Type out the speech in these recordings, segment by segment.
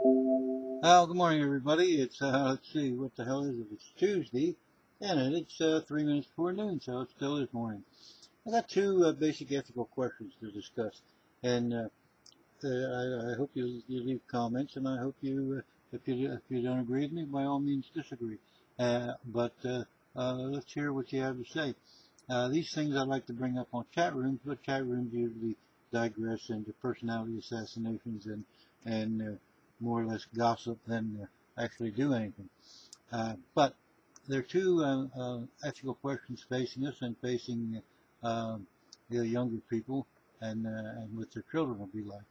Good morning, everybody. It's let's see, what the hell is it? It's Tuesday, and it's 3 minutes before noon, so it still is morning. I got two basic ethical questions to discuss, and I hope you leave comments, and I hope if you don't agree with me, by all means disagree. But let's hear what you have to say. These things I like to bring up on chat rooms, but chat rooms usually digress into personality assassinations and more or less gossip than actually do anything. But there are two ethical questions facing us and facing the younger people and what their children will be like.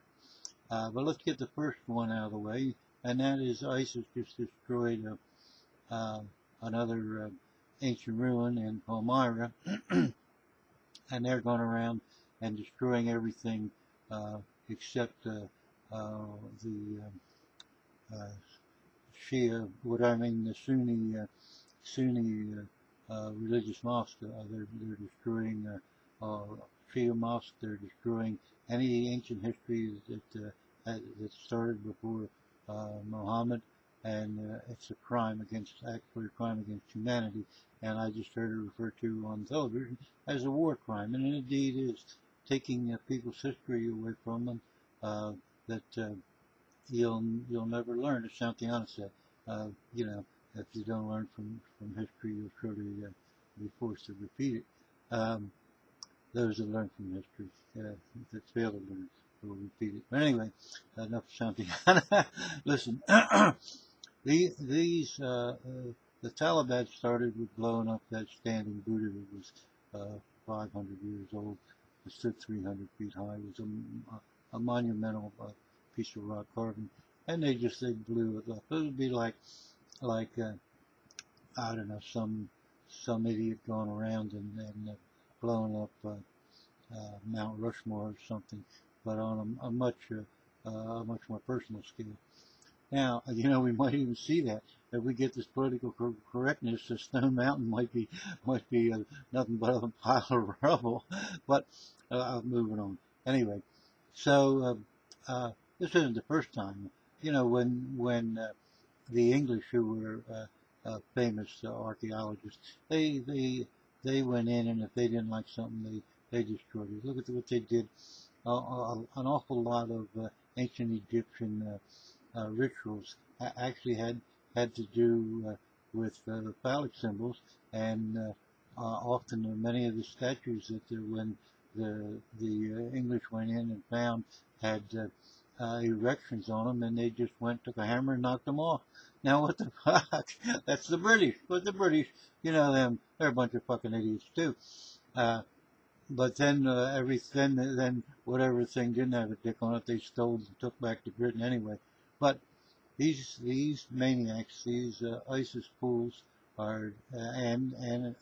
But let's get the first one out of the way, and that is ISIS just destroyed another ancient ruin in Palmyra, and they're going around and destroying everything except the Shia, the Sunni religious mosque. They're destroying Shia mosque. They're destroying any ancient history that started before Muhammad, and it's a crime actually a crime against humanity. And I just heard it referred to on television as a war crime, and it indeed is taking people's history away from them. That you'll never learn, as Santayana said. If you don't learn from history, you'll surely be forced to repeat it. Those that learn from history, that fail to learn, will repeat it. But anyway, enough Santayana. Listen, the Taliban started with blowing up that standing Buddha that was 500 years old. It stood 300 feet high. It was a monumental piece of rock carving, and they blew it up. It would be like I don't know, some idiot going around and blowing up Mount Rushmore or something, but on a much more personal scale. Now, we might even see that if we get this political correctness, the Stone Mountain might be nothing but a pile of rubble. But moving on. Anyway, so this isn't the first time. When the English, who were famous archaeologists, they went in, and if they didn't like something, they destroyed it. Look at what they did. An awful lot of ancient Egyptian rituals actually had to do with phallic symbols, and often many of the statues that when the English went in and found had erections on them, and they just took a hammer and knocked them off. Now what the fuck? That's the British. But the British, them, they're a bunch of fucking idiots too. But then then whatever thing didn't have a dick on it, they stole and took back to Britain anyway. But these maniacs, these ISIS fools, are and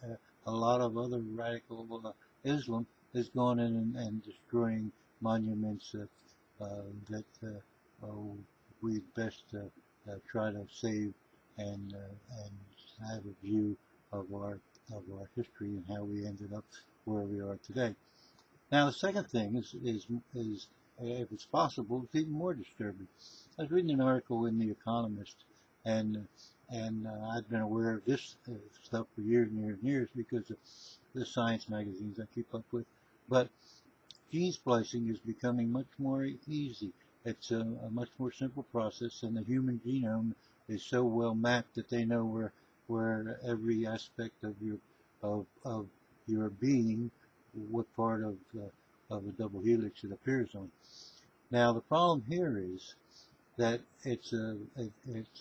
a lot of other radical Islam is going in and destroying monuments that we'd best try to save and have a view of our history and how we ended up where we are today. Now, the second thing is if it's possible, it's even more disturbing. I was reading an article in The Economist, and I've been aware of this stuff for years and years and years because of the science magazines I keep up with. But gene splicing is becoming much more easy. It's a much more simple process, and the human genome is so well mapped that they know where every aspect of your being, what part of a double helix it appears on. Now, the problem here is that it's a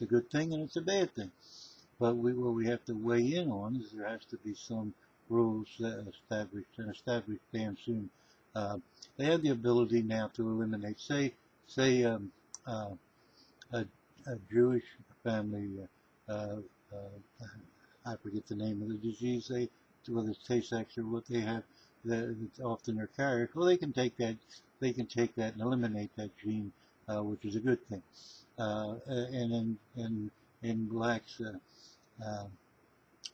good thing and it's a bad thing. But what we have to weigh in on is there has to be some rules established damn soon. They have the ability now to eliminate, say a Jewish family. I forget the name of the disease. Whether it's Tay-Sachs or what they have, that's often their carriers. Well, they can take that and eliminate that gene, which is a good thing. And in blacks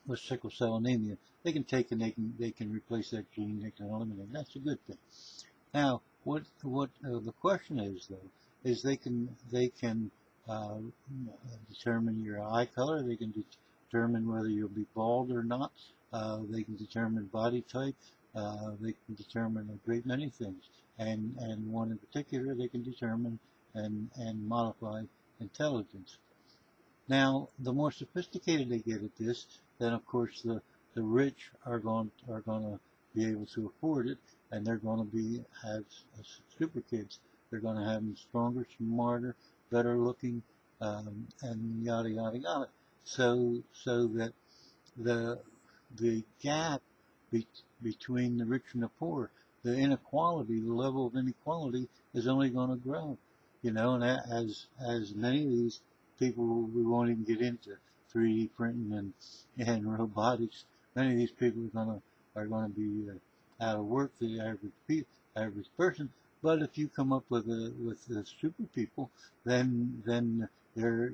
with sickle cell anemia, they can take and they can replace that gene. They can eliminate. That's a good thing. Now, what the question is though is they can uh, determine your eye color. They can determine whether you'll be bald or not. They can determine body type. They can determine a great many things. And one in particular, they can determine and modify intelligence. Now, the more sophisticated they get at this, then of course the rich are going to be able to afford it, and they're going to have super kids. They're going to have them stronger, smarter, better looking, and yada yada yada. So that the gap between the rich and the poor, the inequality, the level of inequality is only going to grow. You know, and as many of these people, we won't even get into 3D printing and robotics. Many of these people are going to be out of work, the average person. But if you come up with the super people, then there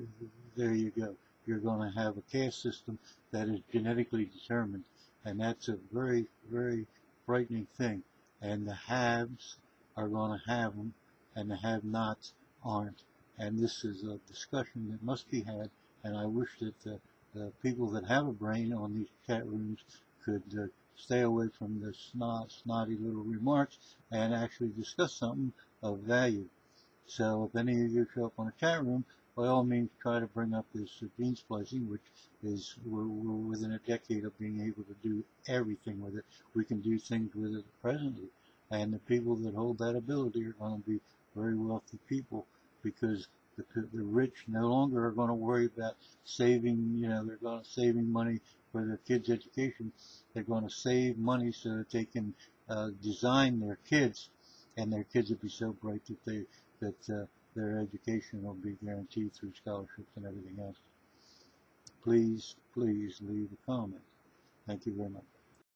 you go. You're going to have a caste system that is genetically determined, and that's a very, very frightening thing. And the haves are going to have them, and the have-nots aren't. And this is a discussion that must be had, and I wish that the people that have a brain on these chat rooms could stay away from the snotty little remarks and actually discuss something of value. So if any of you show up on a chat room, by all means try to bring up this gene splicing, which is we're within a decade of being able to do everything with it. We can do things with it presently, and the people that hold that ability are going to be very wealthy people, because the rich no longer are going to worry about saving. You know, they're going to saving money for their kids' education. They're going to save money so that they can design their kids, and their kids will be so bright that their education will be guaranteed through scholarships and everything else. Please leave a comment. Thank you very much.